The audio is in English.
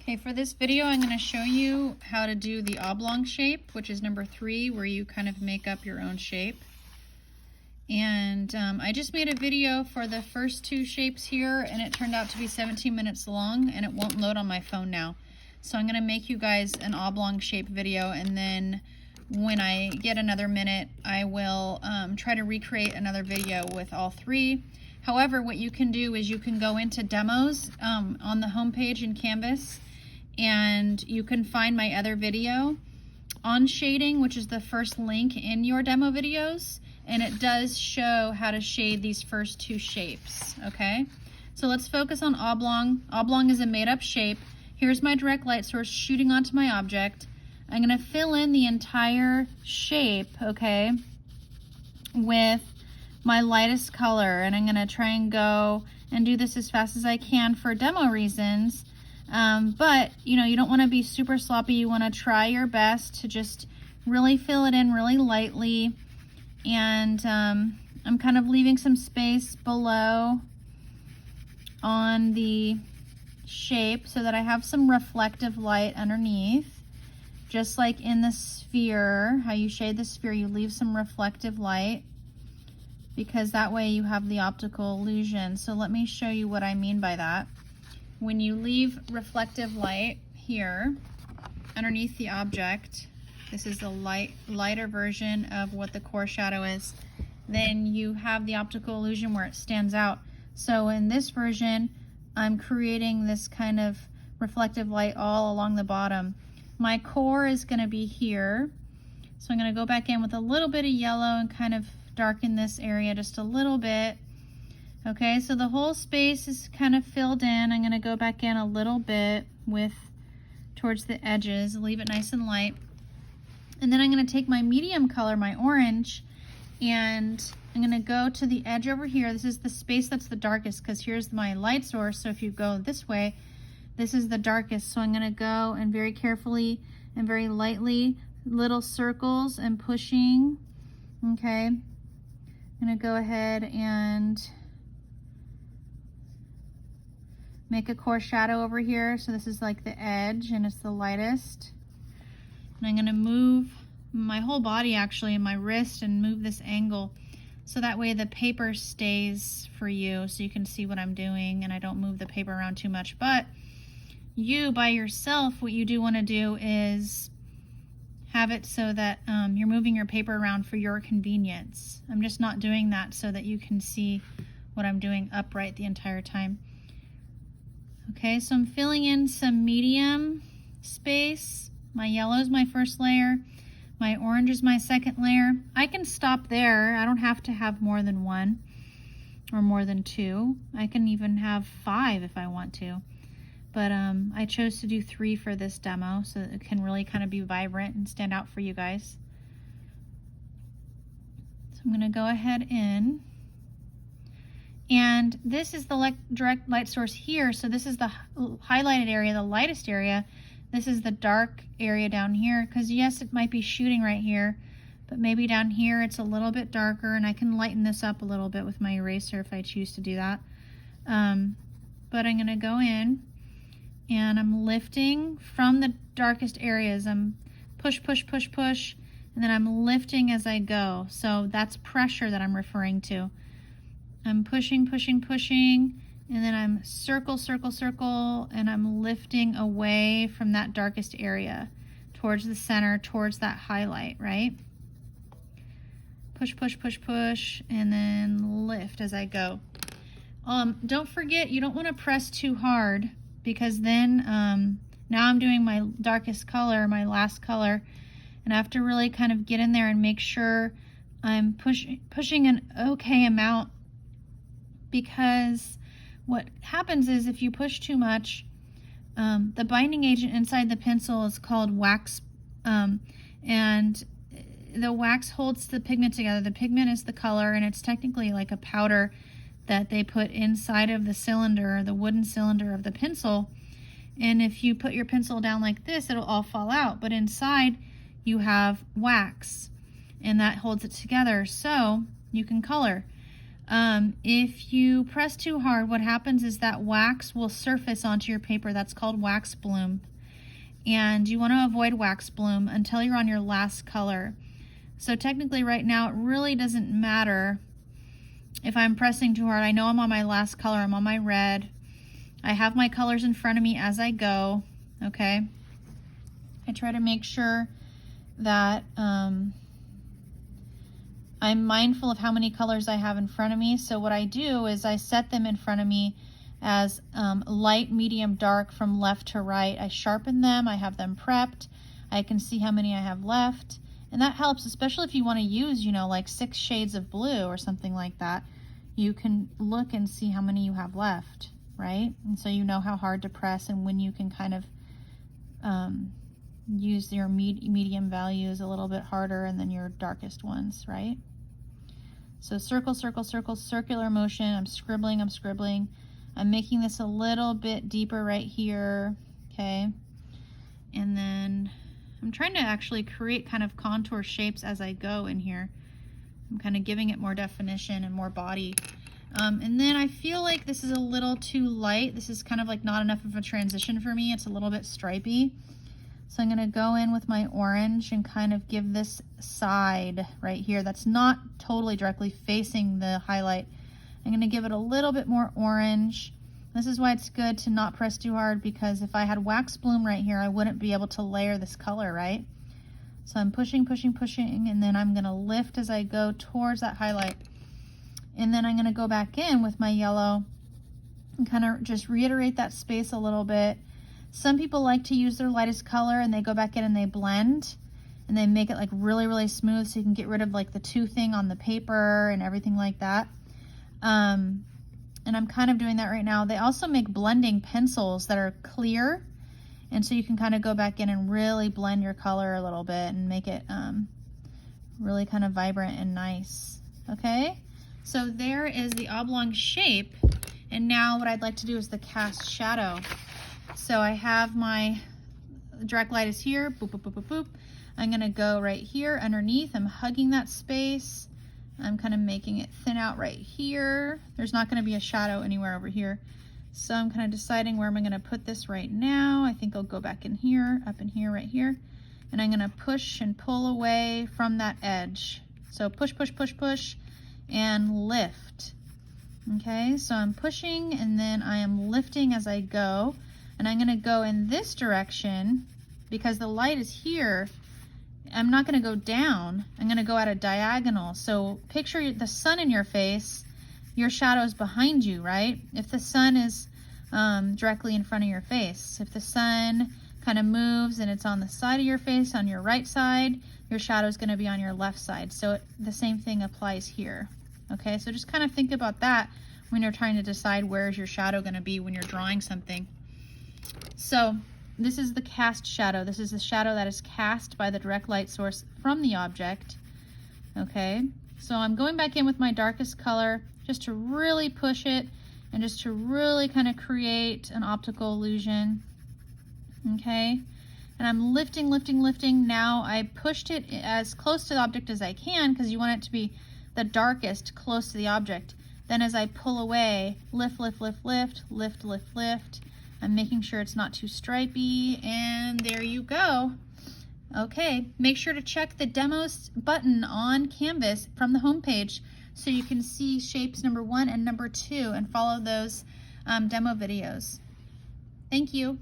Okay, for this video, I'm going to show you how to do the oblong shape, which is number 3, where you kind of make up your own shape. And I just made a video for the first 2 shapes here, and it turned out to be 17 minutes long, and it won't load on my phone now. So I'm going to make you guys an oblong shape video, and then when I get another minute, I will try to recreate another video with all 3. However, what you can do is you can go into demos on the home page in Canvas, and you can find my other video on shading, which is the first link in your demo videos, and it does show how to shade these first 2 shapes, okay? So let's focus on oblong. Oblong is a made-up shape. Here's my direct light source shooting onto my object. I'm gonna fill in the entire shape, okay, with my lightest color, and I'm gonna try and go and do this as fast as I can for demo reasons. But you know, you don't want to be super sloppy. You want to try your best to just really fill it in really lightly. And I'm kind of leaving some space below on the shape so that I have some reflective light underneath. Just like in the sphere, how you shade the sphere, you leave some reflective light, because that way you have the optical illusion. So let me show you what I mean by that. When you leave reflective light here underneath the object, this is the lighter version of what the core shadow is, then you have the optical illusion where it stands out. So in this version, I'm creating this kind of reflective light all along the bottom. My core is going to be here, so I'm going to go back in with a little bit of yellow and kind of darken this area just a little bit. Okay, so the whole space is kind of filled in. I'm going to go back in a little bit towards the edges, leave it nice and light. And then I'm going to take my medium color, my orange, and I'm going to go to the edge over here. This is the space that's the darkest, because here's my light source. So if you go this way, this is the darkest. So I'm going to go and very carefully and very lightly, little circles and pushing. Okay, I'm going to go ahead and make a core shadow over here. So this is like the edge, and it's the lightest. And I'm going to move my whole body, actually, and my wrist, and move this angle so that way the paper stays for you, so you can see what I'm doing and I don't move the paper around too much. But you by yourself, what you do want to do is have it so that you're moving your paper around for your convenience. I'm just not doing that so that you can see what I'm doing upright the entire time. Okay, so I'm filling in some medium space. My yellow is my first layer. My orange is my second layer. I can stop there. I don't have to have more than 1 or more than 2. I can even have 5 if I want to. But I chose to do 3 for this demo so that it can really kind of be vibrant and stand out for you guys. So I'm gonna go ahead in. And this is the direct light source here. So this is the highlighted area, the lightest area. This is the dark area down here, because yes, it might be shooting right here, but maybe down here it's a little bit darker, and I can lighten this up a little bit with my eraser if I choose to do that. But I'm gonna go in and I'm lifting from the darkest areas. I'm push, push, push, push, and then I'm lifting as I go. So that's pressure that I'm referring to. I'm pushing, pushing, pushing, and then I'm circle, circle, circle, and I'm lifting away from that darkest area towards the center, towards that highlight, right? Push, push, push, push, and then lift as I go. Don't forget, you don't want to press too hard, because then now I'm doing my darkest color, my last color, and I have to really kind of get in there and make sure I'm pushing an okay amount, because what happens is if you push too much, the binding agent inside the pencil is called wax, and the wax holds the pigment together. The pigment is the color, and it's technically like a powder that they put inside of the cylinder, the wooden cylinder of the pencil. And if you put your pencil down like this, it'll all fall out, but inside you have wax, and that holds it together so you can color. If you press too hard, what happens is that wax will surface onto your paper. That's called wax bloom. And you want to avoid wax bloom until you're on your last color. So technically right now it really doesn't matter if I'm pressing too hard. I know I'm on my last color, I'm on my red. I have my colors in front of me as I go, okay? I try to make sure that I'm mindful of how many colors I have in front of me. So what I do is I set them in front of me as light, medium, dark from left to right. I sharpen them, I have them prepped. I can see how many I have left. And that helps, especially if you want to use, you know, like 6 shades of blue or something like that. You can look and see how many you have left, right? And so you know how hard to press and when you can kind of use your medium values a little bit harder and then your darkest ones, right? So circle, circle, circle, circular motion. I'm scribbling, I'm scribbling. I'm making this a little bit deeper right here, okay? And then I'm trying to actually create kind of contour shapes as I go in here. I'm kind of giving it more definition and more body. And then I feel like this is a little too light. This is kind of like not enough of a transition for me. It's a little bit stripey. So I'm gonna go in with my orange and kind of give this side right here that's not totally directly facing the highlight. I'm gonna give it a little bit more orange. This is why it's good to not press too hard, because if I had wax bloom right here, I wouldn't be able to layer this color, right? So I'm pushing, pushing, pushing, and then I'm gonna lift as I go towards that highlight. And then I'm gonna go back in with my yellow and kind of just reiterate that space a little bit. Some people like to use their lightest color and they go back in and they blend and they make it like really, really smooth so you can get rid of like the toothing on the paper and everything like that. And I'm kind of doing that right now. They also make blending pencils that are clear, and so you can kind of go back in and really blend your color a little bit and make it really kind of vibrant and nice. Okay, so there is the oblong shape, and now what I'd like to do is the cast shadow. So I have my direct light is here, boop, boop, boop, boop, boop. I'm gonna go right here underneath. I'm hugging that space. I'm kind of making it thin out right here. There's not gonna be a shadow anywhere over here. So I'm kind of deciding where am I gonna put this right now. I think I'll go back in here, up in here, right here. And I'm gonna push and pull away from that edge. So push, push, push, push, and lift. Okay, so I'm pushing and then I am lifting as I go. And I'm gonna go in this direction because the light is here. I'm not gonna go down, I'm gonna go at a diagonal. So picture the sun in your face, your shadow's behind you, right? If the sun is directly in front of your face, if the sun kind of moves and it's on the side of your face, on your right side, your shadow's gonna be on your left side. So the same thing applies here. Okay, so just kind of think about that when you're trying to decide where's your shadow gonna be when you're drawing something. So this is the cast shadow. This is the shadow that is cast by the direct light source from the object. Okay, so I'm going back in with my darkest color just to really push it and just to really kind of create an optical illusion. Okay, and I'm lifting, lifting, lifting. Now I pushed it as close to the object as I can because you want it to be the darkest close to the object. Then as I pull away, lift, lift, lift, lift, lift, lift, lift. I'm making sure it's not too stripey, and there you go. Okay, make sure to check the demos button on Canvas from the home page so you can see shapes number 1 and number 2 and follow those demo videos. Thank you.